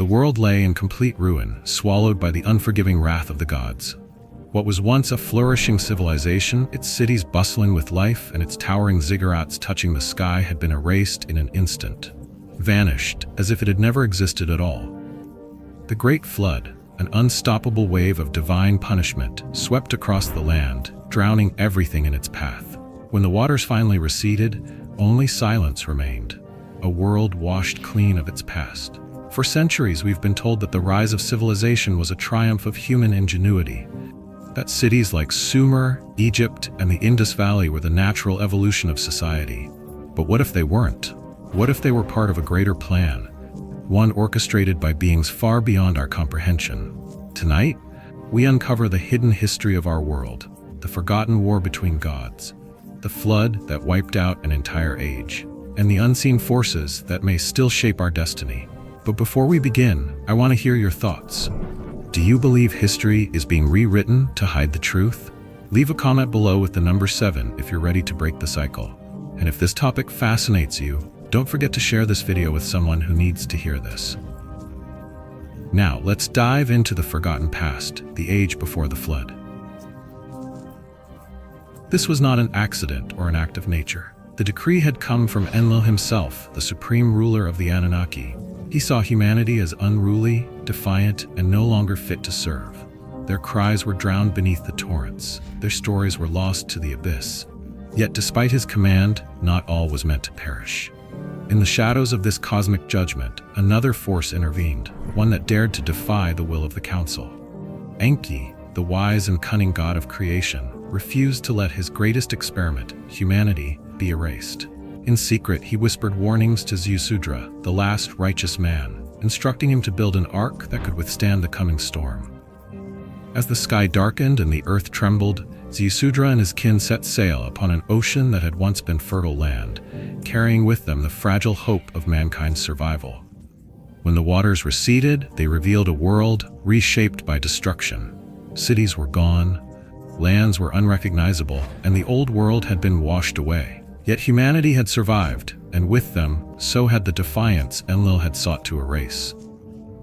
The world lay in complete ruin, swallowed by the unforgiving wrath of the gods. What was once a flourishing civilization, its cities bustling with life and its towering ziggurats touching the sky, had been erased in an instant, vanished as if it had never existed at all. The Great Flood, an unstoppable wave of divine punishment, swept across the land, drowning everything in its path. When the waters finally receded, only silence remained, a world washed clean of its past. For centuries we've been told that the rise of civilization was a triumph of human ingenuity, that cities like Sumer, Egypt, and the Indus Valley were the natural evolution of society. But what if they weren't? What if they were part of a greater plan, one orchestrated by beings far beyond our comprehension? Tonight, we uncover the hidden history of our world, the forgotten war between gods, the flood that wiped out an entire age, and the unseen forces that may still shape our destiny. But before we begin, I want to hear your thoughts. Do you believe history is being rewritten to hide the truth? Leave a comment below with the number 7 if you're ready to break the cycle. And if this topic fascinates you, don't forget to share this video with someone who needs to hear this. Now, let's dive into the forgotten past, the age before the flood. This was not an accident or an act of nature. The decree had come from Enlil himself, the supreme ruler of the Anunnaki. He saw humanity as unruly, defiant, and no longer fit to serve. Their cries were drowned beneath the torrents. Their stories were lost to the abyss. Yet despite his command, not all was meant to perish. In the shadows of this cosmic judgment, another force intervened, one that dared to defy the will of the council. Enki, the wise and cunning god of creation, refused to let his greatest experiment, humanity, be erased. In secret, he whispered warnings to Ziggurats, the last righteous man, instructing him to build an ark that could withstand the coming storm. As the sky darkened and the earth trembled, Ziggurats and his kin set sail upon an ocean that had once been fertile land, carrying with them the fragile hope of mankind's survival. When the waters receded, they revealed a world reshaped by destruction. Cities were gone, lands were unrecognizable, and the old world had been washed away. Yet humanity had survived, and with them, so had the defiance Enlil had sought to erase.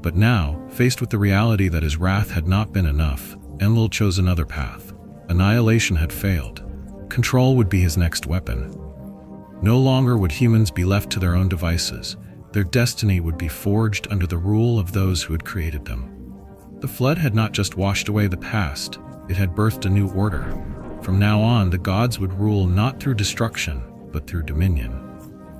But now, faced with the reality that his wrath had not been enough, Enlil chose another path. Annihilation had failed. Control would be his next weapon. No longer would humans be left to their own devices. Their destiny would be forged under the rule of those who had created them. The flood had not just washed away the past, it had birthed a new order. From now on, the gods would rule not through destruction, but through dominion.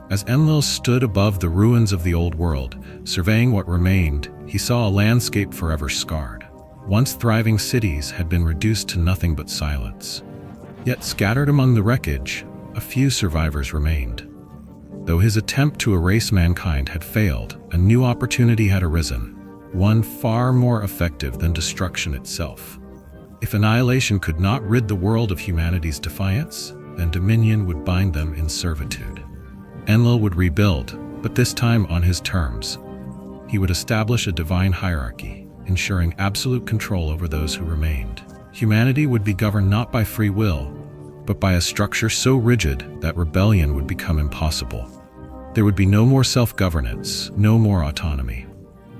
As Enlil stood above the ruins of the old world, surveying what remained, he saw a landscape forever scarred. Once thriving cities had been reduced to nothing but silence. Yet scattered among the wreckage, a few survivors remained. Though his attempt to erase mankind had failed, a new opportunity had arisen, one far more effective than destruction itself. If annihilation could not rid the world of humanity's defiance, then dominion would bind them in servitude. Enlil would rebuild, but this time on his terms. He would establish a divine hierarchy, ensuring absolute control over those who remained. Humanity would be governed not by free will, but by a structure so rigid that rebellion would become impossible. There would be no more self-governance, no more autonomy.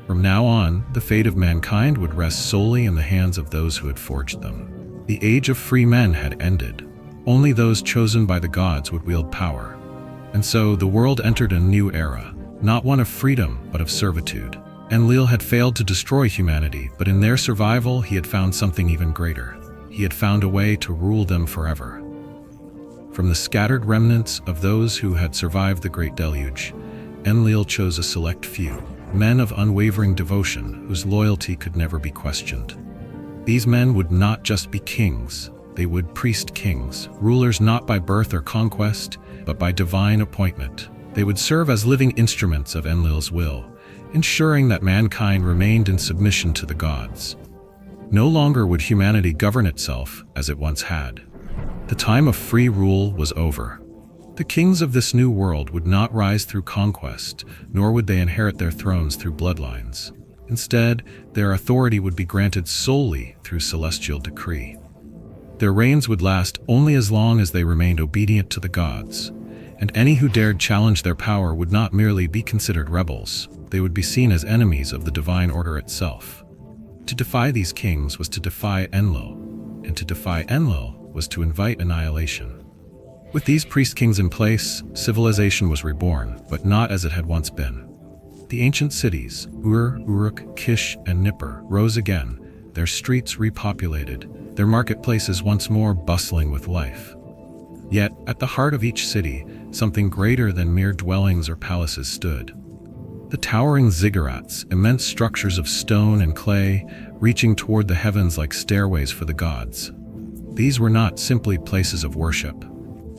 From now on, the fate of mankind would rest solely in the hands of those who had forged them. The age of free men had ended. Only those chosen by the gods would wield power. And so the world entered a new era, not one of freedom, but of servitude. Enlil had failed to destroy humanity, but in their survival he had found something even greater. He had found a way to rule them forever. From the scattered remnants of those who had survived the Great Deluge, Enlil chose a select few, men of unwavering devotion whose loyalty could never be questioned. These men would not just be kings, they would priest kings, rulers not by birth or conquest, but by divine appointment. They would serve as living instruments of Enlil's will, ensuring that mankind remained in submission to the gods. No longer would humanity govern itself as it once had. The time of free rule was over. The kings of this new world would not rise through conquest, nor would they inherit their thrones through bloodlines. Instead, their authority would be granted solely through celestial decree. Their reigns would last only as long as they remained obedient to the gods, and any who dared challenge their power would not merely be considered rebels, they would be seen as enemies of the divine order itself. To defy these kings was to defy Enlil, and to defy Enlil was to invite annihilation. With these priest-kings in place, civilization was reborn, but not as it had once been. The ancient cities, Ur, Uruk, Kish, and Nippur, rose again, their streets repopulated, their marketplaces once more bustling with life. Yet, at the heart of each city, something greater than mere dwellings or palaces stood. The towering ziggurats, immense structures of stone and clay, reaching toward the heavens like stairways for the gods. These were not simply places of worship.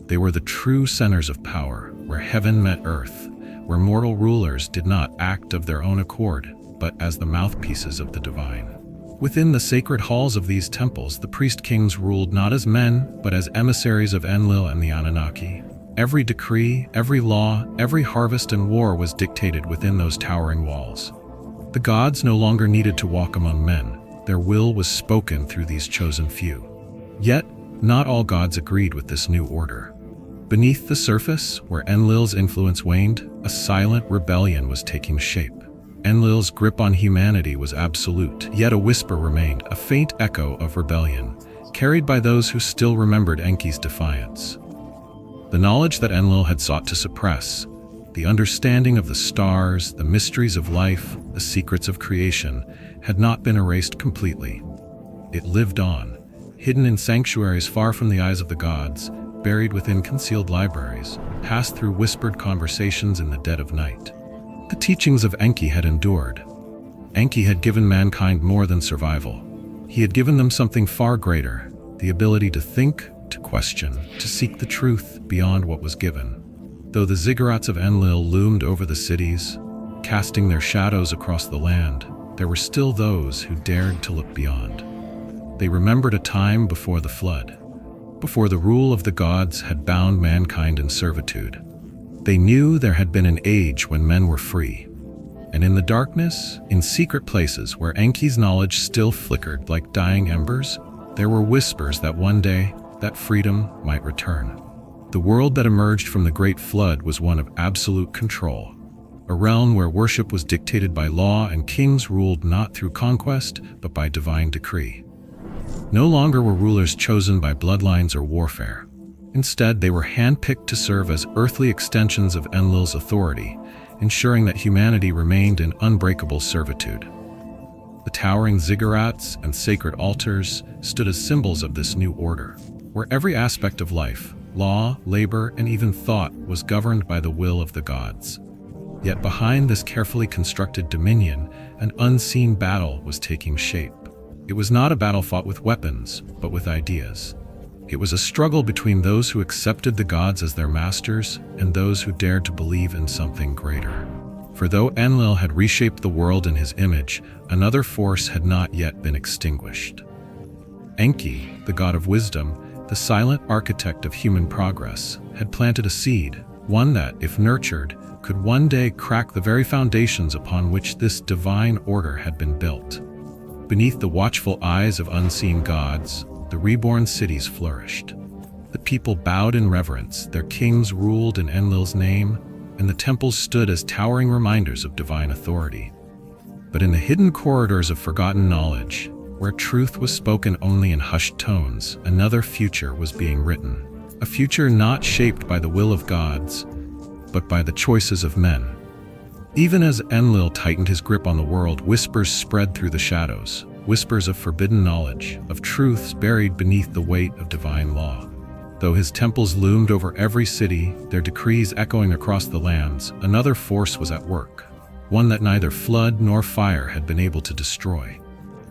They were the true centers of power, where heaven met earth, where mortal rulers did not act of their own accord, but as the mouthpieces of the divine. Within the sacred halls of these temples, the priest-kings ruled not as men, but as emissaries of Enlil and the Anunnaki. Every decree, every law, every harvest and war was dictated within those towering walls. The gods no longer needed to walk among men. Their will was spoken through these chosen few. Yet, not all gods agreed with this new order. Beneath the surface, where Enlil's influence waned, a silent rebellion was taking shape. Enlil's grip on humanity was absolute, yet a whisper remained, a faint echo of rebellion, carried by those who still remembered Enki's defiance. The knowledge that Enlil had sought to suppress, the understanding of the stars, the mysteries of life, the secrets of creation, had not been erased completely. It lived on, hidden in sanctuaries far from the eyes of the gods, buried within concealed libraries, passed through whispered conversations in the dead of night. The teachings of Enki had endured. Enki had given mankind more than survival. He had given them something far greater, the ability to think, to question, to seek the truth beyond what was given. Though the ziggurats of Enlil loomed over the cities, casting their shadows across the land, there were still those who dared to look beyond. They remembered a time before the flood, before the rule of the gods had bound mankind in servitude. They knew there had been an age when men were free. And in the darkness, in secret places where Enki's knowledge still flickered like dying embers, there were whispers that one day, that freedom might return. The world that emerged from the Great Flood was one of absolute control, a realm where worship was dictated by law and kings ruled not through conquest, but by divine decree. No longer were rulers chosen by bloodlines or warfare. Instead, they were handpicked to serve as earthly extensions of Enlil's authority, ensuring that humanity remained in unbreakable servitude. The towering ziggurats and sacred altars stood as symbols of this new order, where every aspect of life, law, labor, and even thought was governed by the will of the gods. Yet behind this carefully constructed dominion, an unseen battle was taking shape. It was not a battle fought with weapons, but with ideas. It was a struggle between those who accepted the gods as their masters and those who dared to believe in something greater. For though Enlil had reshaped the world in his image, another force had not yet been extinguished. Enki, the god of wisdom, the silent architect of human progress, had planted a seed, one that, if nurtured, could one day crack the very foundations upon which this divine order had been built. Beneath the watchful eyes of unseen gods, the reborn cities flourished. The people bowed in reverence, their kings ruled in Enlil's name, and the temples stood as towering reminders of divine authority. But in the hidden corridors of forgotten knowledge, where truth was spoken only in hushed tones, another future was being written. A future not shaped by the will of gods, but by the choices of men. Even as Enlil tightened his grip on the world, whispers spread through the shadows, whispers of forbidden knowledge, of truths buried beneath the weight of divine law. Though his temples loomed over every city, their decrees echoing across the lands, another force was at work, one that neither flood nor fire had been able to destroy.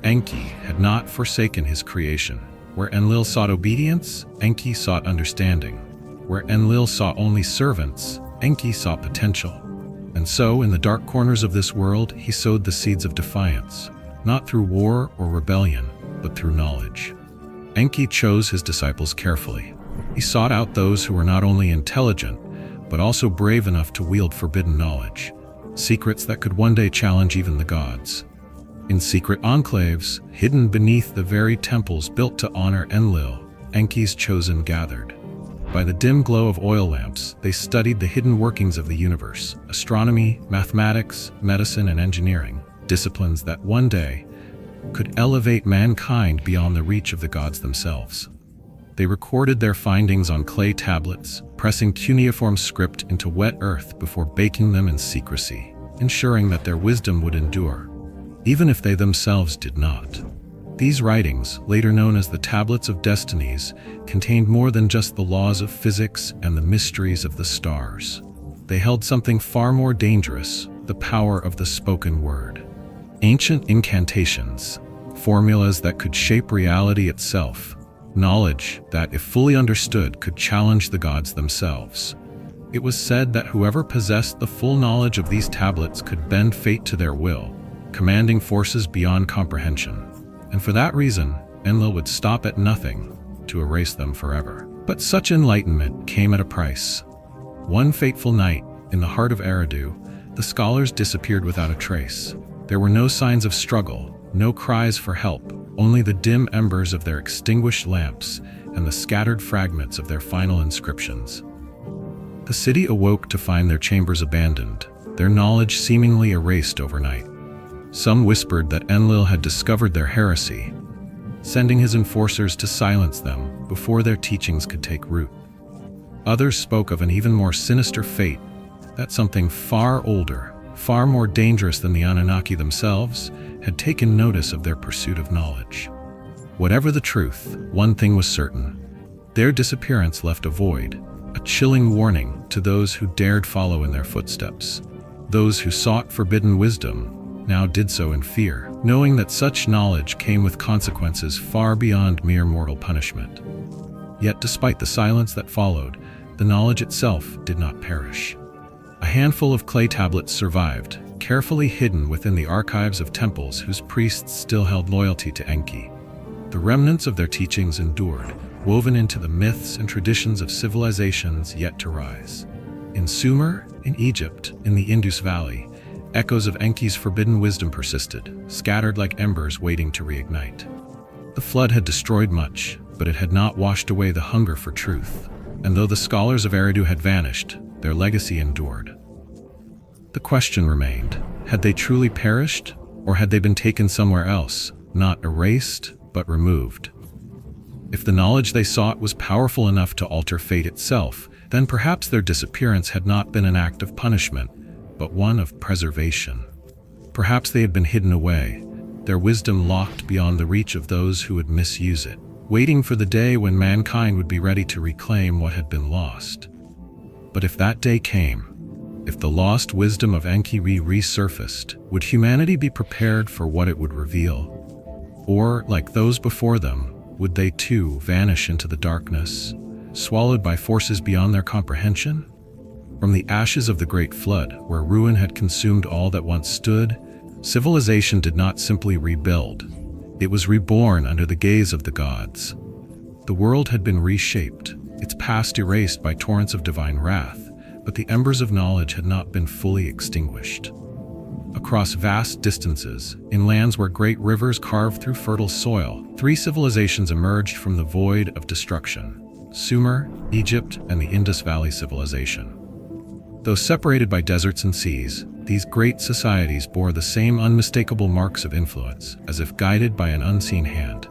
Enki had not forsaken his creation. Where Enlil sought obedience, Enki sought understanding. Where Enlil saw only servants, Enki saw potential. And so, in the dark corners of this world, he sowed the seeds of defiance, not through war or rebellion, but through knowledge. Enki chose his disciples carefully. He sought out those who were not only intelligent, but also brave enough to wield forbidden knowledge, secrets that could one day challenge even the gods. In secret enclaves, hidden beneath the very temples built to honor Enlil, Enki's chosen gathered. By the dim glow of oil lamps, they studied the hidden workings of the universe: astronomy, mathematics, medicine, and engineering, disciplines that one day could elevate mankind beyond the reach of the gods themselves. They recorded their findings on clay tablets, pressing cuneiform script into wet earth before baking them in secrecy, ensuring that their wisdom would endure, even if they themselves did not. These writings, later known as the Tablets of Destinies, contained more than just the laws of physics and the mysteries of the stars. They held something far more dangerous: the power of the spoken word. Ancient incantations, formulas that could shape reality itself, knowledge that, if fully understood, could challenge the gods themselves. It was said that whoever possessed the full knowledge of these tablets could bend fate to their will, commanding forces beyond comprehension. And for that reason, Enlil would stop at nothing to erase them forever. But such enlightenment came at a price. One fateful night, in the heart of Eridu, the scholars disappeared without a trace. There were no signs of struggle, no cries for help, only the dim embers of their extinguished lamps and the scattered fragments of their final inscriptions. The city awoke to find their chambers abandoned, their knowledge seemingly erased overnight. Some whispered that Enlil had discovered their heresy, sending his enforcers to silence them before their teachings could take root. Others spoke of an even more sinister fate, that something far older, far more dangerous than the Anunnaki themselves, had taken notice of their pursuit of knowledge. Whatever the truth, one thing was certain: their disappearance left a void, a chilling warning to those who dared follow in their footsteps. Those who sought forbidden wisdom now did so in fear, knowing that such knowledge came with consequences far beyond mere mortal punishment. Yet despite the silence that followed, the knowledge itself did not perish. A handful of clay tablets survived, carefully hidden within the archives of temples whose priests still held loyalty to Enki. The remnants of their teachings endured, woven into the myths and traditions of civilizations yet to rise. In Sumer, in Egypt, in the Indus Valley, echoes of Enki's forbidden wisdom persisted, scattered like embers waiting to reignite. The flood had destroyed much, but it had not washed away the hunger for truth. And though the scholars of Eridu had vanished, their legacy endured. The question remained: had they truly perished, or had they been taken somewhere else, not erased, but removed? If the knowledge they sought was powerful enough to alter fate itself, then perhaps their disappearance had not been an act of punishment, but one of preservation. Perhaps they had been hidden away, their wisdom locked beyond the reach of those who would misuse it, waiting for the day when mankind would be ready to reclaim what had been lost. But if that day came, if the lost wisdom of Enki resurfaced, would humanity be prepared for what it would reveal? Or, like those before them, would they too vanish into the darkness, swallowed by forces beyond their comprehension? From the ashes of the Great Flood, where ruin had consumed all that once stood, civilization did not simply rebuild. It was reborn under the gaze of the gods. The world had been reshaped, its past erased by torrents of divine wrath, but the embers of knowledge had not been fully extinguished. Across vast distances, in lands where great rivers carved through fertile soil, three civilizations emerged from the void of destruction: Sumer, Egypt, and the Indus Valley civilization. Though separated by deserts and seas, these great societies bore the same unmistakable marks of influence, as if guided by an unseen hand.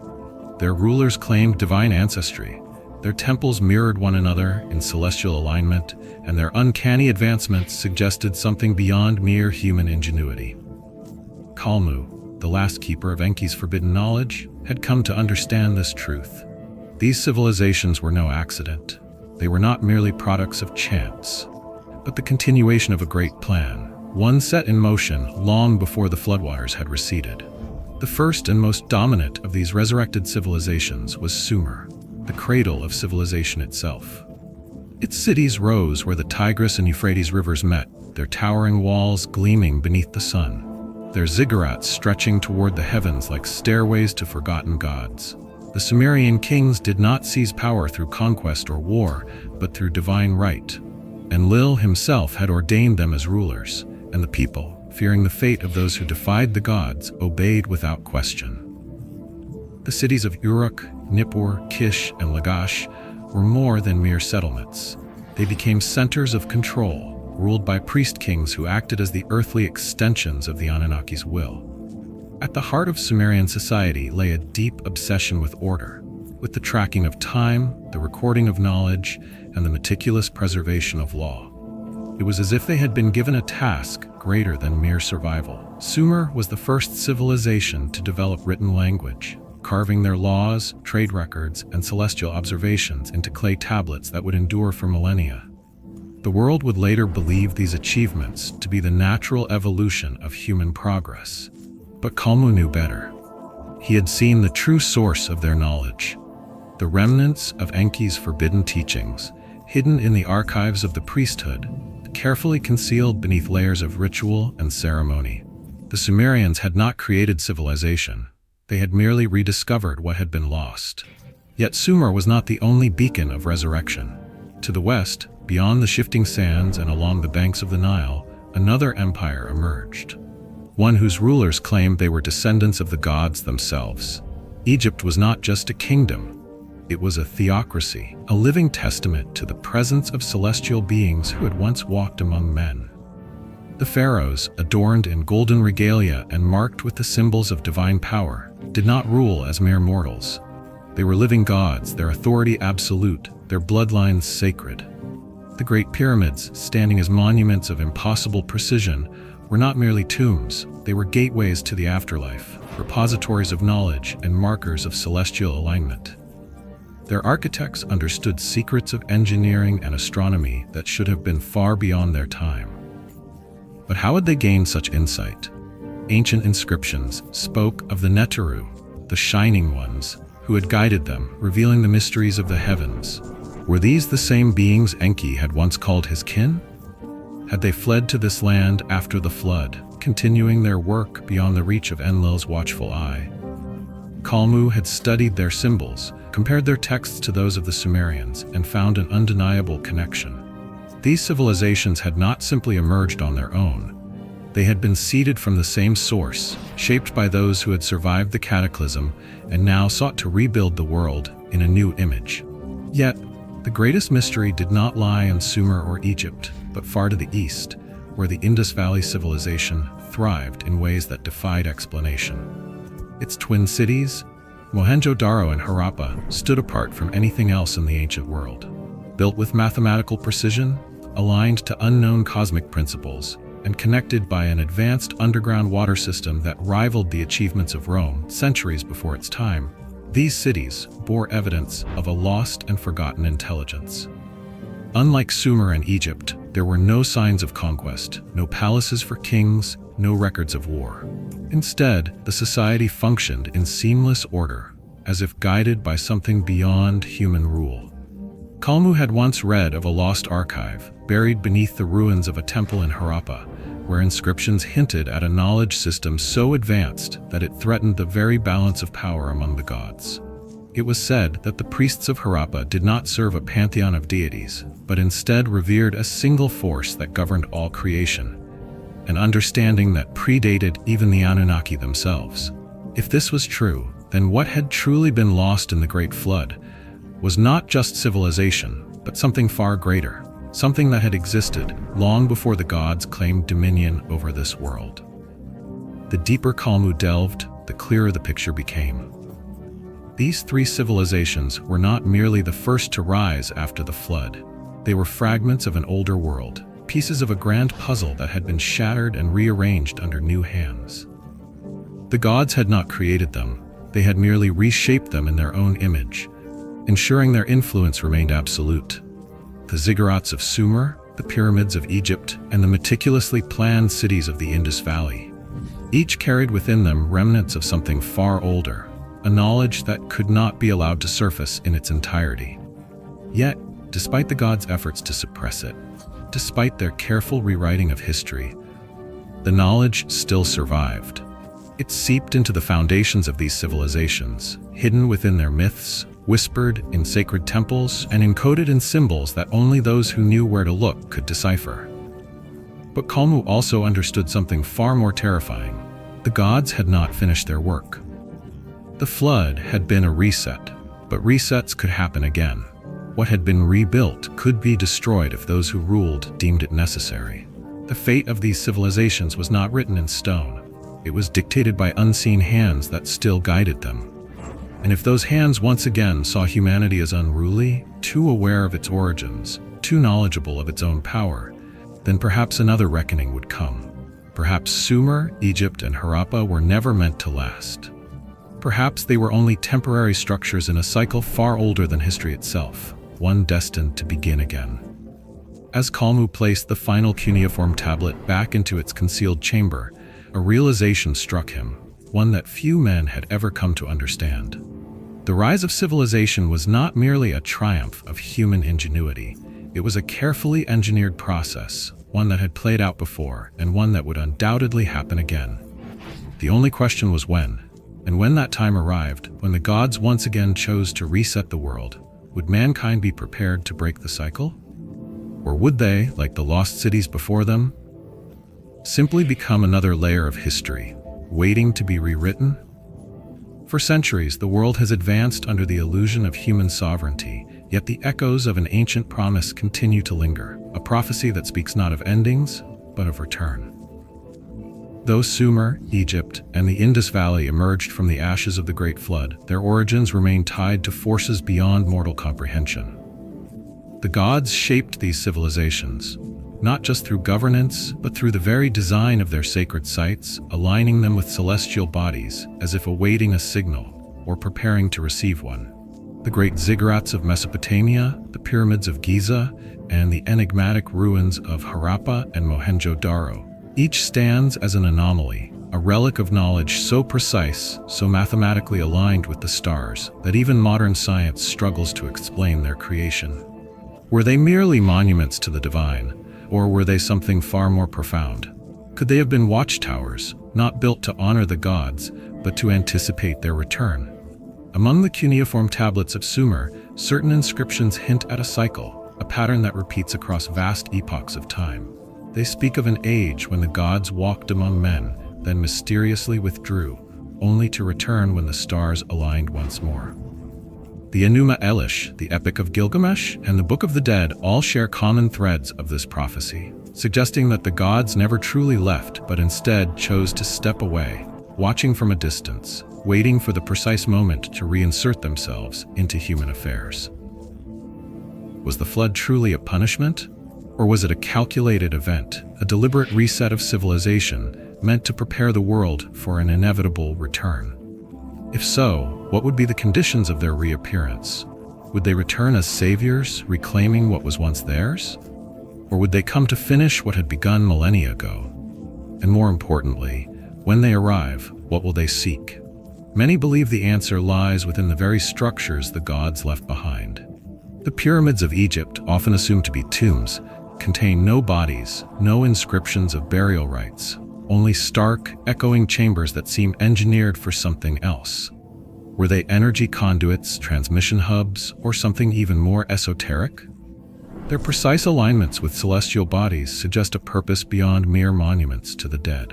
Their rulers claimed divine ancestry, their temples mirrored one another in celestial alignment, and their uncanny advancements suggested something beyond mere human ingenuity. Kalmu, the last keeper of Enki's forbidden knowledge, had come to understand this truth. These civilizations were no accident. They were not merely products of chance, but the continuation of a great plan, one set in motion long before the floodwaters had receded. The first and most dominant of these resurrected civilizations was Sumer, the cradle of civilization itself. Its cities rose where the Tigris and Euphrates rivers met, their towering walls gleaming beneath the sun, their ziggurats stretching toward the heavens like stairways to forgotten gods. The Sumerian kings did not seize power through conquest or war, but through divine right. Enlil himself had ordained them as rulers, and the people, fearing the fate of those who defied the gods, obeyed without question. The cities of Uruk, Nippur, Kish, and Lagash, were more than mere settlements. They became centers of control, ruled by priest-kings who acted as the earthly extensions of the Anunnaki's will. At the heart of Sumerian society lay a deep obsession with order, with the tracking of time, the recording of knowledge, and the meticulous preservation of law. It was as if they had been given a task greater than mere survival. Sumer was the first civilization to develop written language, carving their laws, trade records, and celestial observations into clay tablets that would endure for millennia. The world would later believe these achievements to be the natural evolution of human progress. But Kalmu knew better. He had seen the true source of their knowledge, the remnants of Enki's forbidden teachings, hidden in the archives of the priesthood, carefully concealed beneath layers of ritual and ceremony. The Sumerians had not created civilization. They had merely rediscovered what had been lost. Yet Sumer was not the only beacon of resurrection. To the west, beyond the shifting sands and along the banks of the Nile, another empire emerged. One whose rulers claimed they were descendants of the gods themselves. Egypt was not just a kingdom. It was a theocracy, a living testament to the presence of celestial beings who had once walked among men. The pharaohs, adorned in golden regalia and marked with the symbols of divine power, did not rule as mere mortals. They were living gods, their authority absolute, their bloodlines sacred. The Great Pyramids, standing as monuments of impossible precision, were not merely tombs. They were gateways to the afterlife, repositories of knowledge and markers of celestial alignment. Their architects understood secrets of engineering and astronomy that should have been far beyond their time. But how had they gained such insight? Ancient inscriptions spoke of the Neteru, the Shining Ones, who had guided them, revealing the mysteries of the heavens. Were these the same beings Enki had once called his kin? Had they fled to this land after the flood, continuing their work beyond the reach of Enlil's watchful eye? Kalmu had studied their symbols, compared their texts to those of the Sumerians, and found an undeniable connection. These civilizations had not simply emerged on their own. They had been seeded from the same source, shaped by those who had survived the cataclysm and now sought to rebuild the world in a new image. Yet, the greatest mystery did not lie in Sumer or Egypt, but far to the east, where the Indus Valley civilization thrived in ways that defied explanation. Its twin cities, Mohenjo-Daro and Harappa, stood apart from anything else in the ancient world. Built with mathematical precision, aligned to unknown cosmic principles, and connected by an advanced underground water system that rivaled the achievements of Rome centuries before its time, these cities bore evidence of a lost and forgotten intelligence. Unlike Sumer and Egypt, there were no signs of conquest, no palaces for kings, no records of war. Instead, the society functioned in seamless order, as if guided by something beyond human rule. Kalmu had once read of a lost archive, buried beneath the ruins of a temple in Harappa, where inscriptions hinted at a knowledge system so advanced that it threatened the very balance of power among the gods. It was said that the priests of Harappa did not serve a pantheon of deities, but instead revered a single force that governed all creation, an understanding that predated even the Anunnaki themselves. If this was true, then what had truly been lost in the Great Flood was not just civilization, but something far greater, something that had existed long before the gods claimed dominion over this world. The deeper Kalmu delved, the clearer the picture became. These three civilizations were not merely the first to rise after the flood. They were fragments of an older world, pieces of a grand puzzle that had been shattered and rearranged under new hands. The gods had not created them, they had merely reshaped them in their own image, ensuring their influence remained absolute. The ziggurats of Sumer, the pyramids of Egypt, and the meticulously planned cities of the Indus Valley. Each carried within them remnants of something far older, a knowledge that could not be allowed to surface in its entirety. Yet, despite the gods' efforts to suppress it, despite their careful rewriting of history, the knowledge still survived. It seeped into the foundations of these civilizations, hidden within their myths, whispered in sacred temples, and encoded in symbols that only those who knew where to look could decipher. But Kalmu also understood something far more terrifying. The gods had not finished their work. The flood had been a reset, but resets could happen again. What had been rebuilt could be destroyed if those who ruled deemed it necessary. The fate of these civilizations was not written in stone. It was dictated by unseen hands that still guided them. And if those hands once again saw humanity as unruly, too aware of its origins, too knowledgeable of its own power, then perhaps another reckoning would come. Perhaps Sumer, Egypt, and Harappa were never meant to last. Perhaps they were only temporary structures in a cycle far older than history itself, one destined to begin again. As Kalmu placed the final cuneiform tablet back into its concealed chamber, a realization struck him, one that few men had ever come to understand. The rise of civilization was not merely a triumph of human ingenuity. It was a carefully engineered process, one that had played out before, and one that would undoubtedly happen again. The only question was when. And when that time arrived, when the gods once again chose to reset the world, would mankind be prepared to break the cycle? Or would they, like the lost cities before them, simply become another layer of history, waiting to be rewritten? For centuries, the world has advanced under the illusion of human sovereignty, yet the echoes of an ancient promise continue to linger, a prophecy that speaks not of endings, but of return. Though Sumer, Egypt, and the Indus Valley emerged from the ashes of the Great Flood, their origins remain tied to forces beyond mortal comprehension. The gods shaped these civilizations, not just through governance, but through the very design of their sacred sites, aligning them with celestial bodies as if awaiting a signal or preparing to receive one. The great ziggurats of Mesopotamia, the pyramids of Giza, and the enigmatic ruins of Harappa and Mohenjo-Daro each stands as an anomaly, a relic of knowledge so precise, so mathematically aligned with the stars, that even modern science struggles to explain their creation. Were they merely monuments to the divine, or were they something far more profound? Could they have been watchtowers, not built to honor the gods, but to anticipate their return? Among the cuneiform tablets of Sumer, certain inscriptions hint at a cycle, a pattern that repeats across vast epochs of time. They speak of an age when the gods walked among men, then mysteriously withdrew, only to return when the stars aligned once more. The Enuma Elish, the Epic of Gilgamesh, and the Book of the Dead all share common threads of this prophecy, suggesting that the gods never truly left but instead chose to step away, watching from a distance, waiting for the precise moment to reinsert themselves into human affairs. Was the flood truly a punishment? Or was it a calculated event, a deliberate reset of civilization meant to prepare the world for an inevitable return? If so, what would be the conditions of their reappearance? Would they return as saviors, reclaiming what was once theirs? Or would they come to finish what had begun millennia ago? And more importantly, when they arrive, what will they seek? Many believe the answer lies within the very structures the gods left behind. The pyramids of Egypt, often assumed to be tombs, contain no bodies, no inscriptions of burial rites, only stark, echoing chambers that seem engineered for something else. Were they energy conduits, transmission hubs, or something even more esoteric? Their precise alignments with celestial bodies suggest a purpose beyond mere monuments to the dead.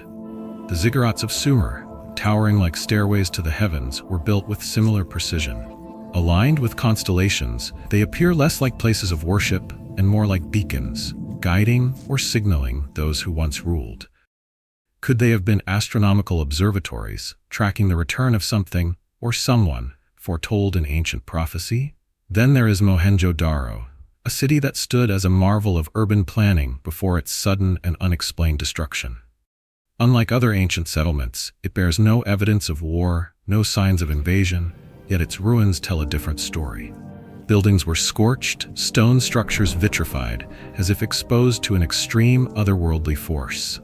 The ziggurats of Sumer, towering like stairways to the heavens, were built with similar precision. Aligned with constellations, they appear less like places of worship and more like beacons, guiding or signaling those who once ruled. Could they have been astronomical observatories, tracking the return of something or someone foretold in ancient prophecy? Then there is Mohenjo-Daro, a city that stood as a marvel of urban planning before its sudden and unexplained destruction. Unlike other ancient settlements, it bears no evidence of war, no signs of invasion, yet its ruins tell a different story. Buildings were scorched, stone structures vitrified, as if exposed to an extreme otherworldly force.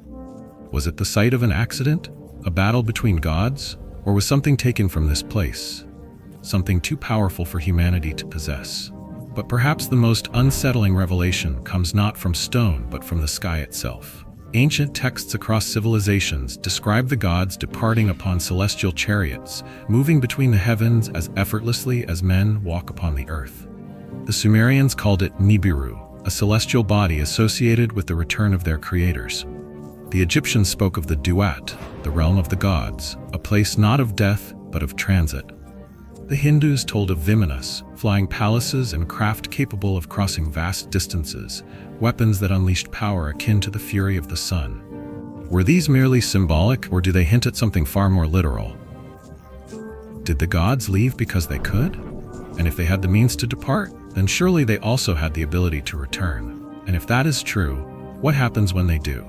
Was it the site of an accident, a battle between gods, or was something taken from this place? Something too powerful for humanity to possess. But perhaps the most unsettling revelation comes not from stone but from the sky itself. Ancient texts across civilizations describe the gods departing upon celestial chariots, moving between the heavens as effortlessly as men walk upon the earth. The Sumerians called it Nibiru, a celestial body associated with the return of their creators. The Egyptians spoke of the Duat, the realm of the gods, a place not of death but of transit. The Hindus told of Vimanas, flying palaces and craft capable of crossing vast distances, weapons that unleashed power akin to the fury of the sun. Were these merely symbolic, or do they hint at something far more literal? Did the gods leave because they could? And if they had the means to depart, then surely they also had the ability to return. And if that is true, what happens when they do?